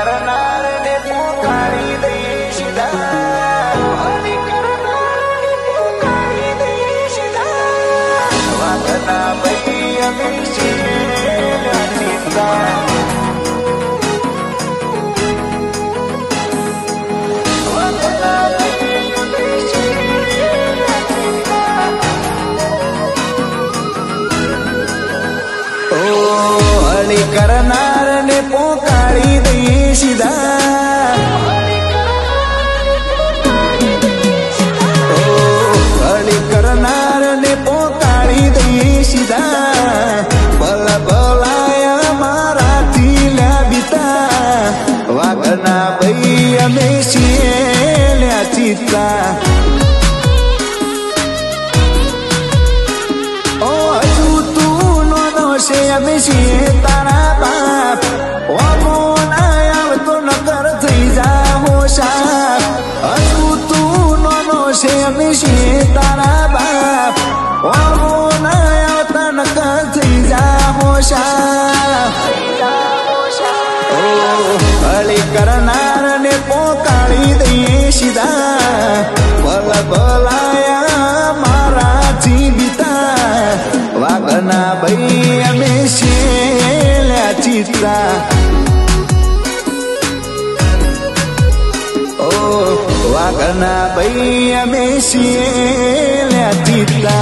करणारने पुकारी देशिदा हरी करणारने पुकारी देशिदा वागना बैया मिशी लाचिता वागना बैया मिशी लाचिता ओ हरी करणारने पुकारी देशिदा ओ हरी करणारने पुकारी देशिदा भला भलाया माराथी लाबिता वागना बैया मेशी लाचिता ओ हजू तू नो से मेशी तारा बाप तो न कर थई जा होशा हजू तू नो से मिशी तारा बाप न कर थई जा होशा ओ हली करनार ने पोकारी देशिदा भला भलाया मारा जीविता वागना बैया मेशी लाचिता वागना बैया मेशी लाचिता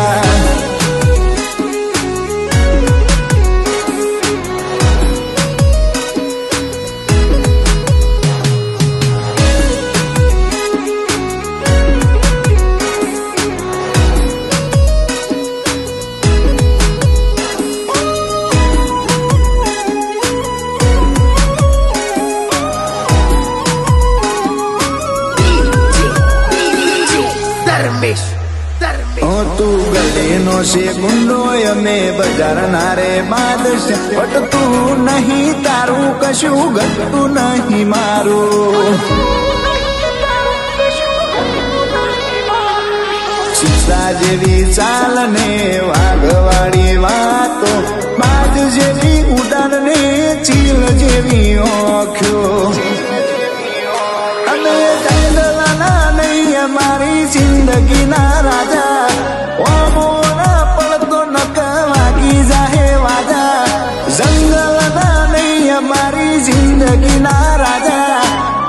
तू गले नो से गुंडो यमे बजार नारे बादशाह बट तू नहीं तारू कशु गटू नहीं मारू शिक्षा जेवी चालने वाघवाड़ी वातो बाज जेवी उड़ाने चील जेवी ओख्यो अमे जंगलाना नहीं हमारी जिंदगी ना राजा हमारी जिंदगी ना राजा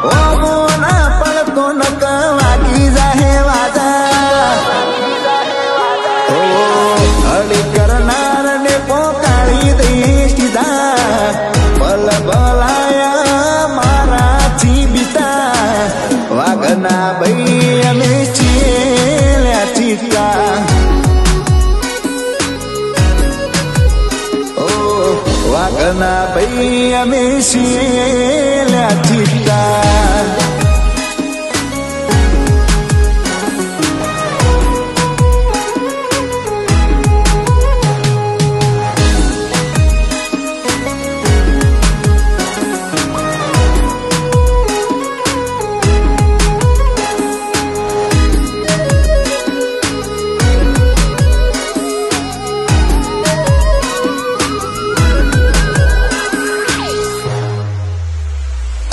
ओ मोना पल तो न कवाकी जाहे वाजा ओ हरी करनार ने पोकारी देशिदा पल भलाया मारा जीविता वागना बैया मेशी लाचिता वागना बैया मेशी लाचिता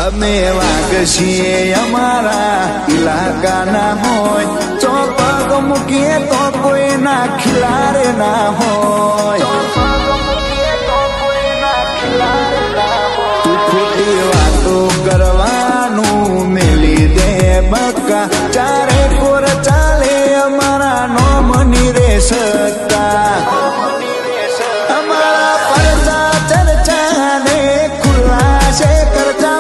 अमे वागशीए हमारा इलाका ना हो चौपग मुकिए तो कोई ना खिलारे ना हो तू खोटी वातो करवानू मिली दे बक्का चारे कोर चाले हमारा नो मनी रे सत्ता हमारा परचा चर्चा ने खुला से करता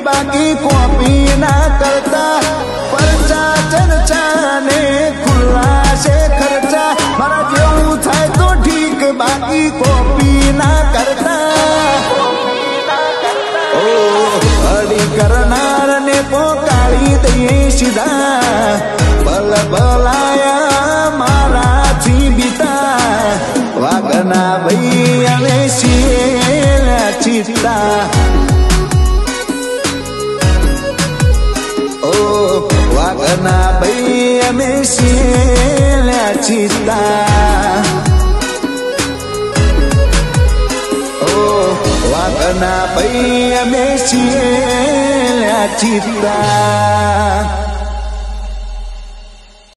बाकी कॉपी ना करता परचा चर्चा ने खुला से खर्चा मारा जेऊ थाय तो ठीक बाकी कॉपी ना करता ओ हरी करनार ने पोकारी देशिदा भल भलाया मारा जीविता वागना बैया मेशी लाचिता वागना बैया मेशी लाचिता ओ વાગના ભાઈ અમે છીએ ચિત્તા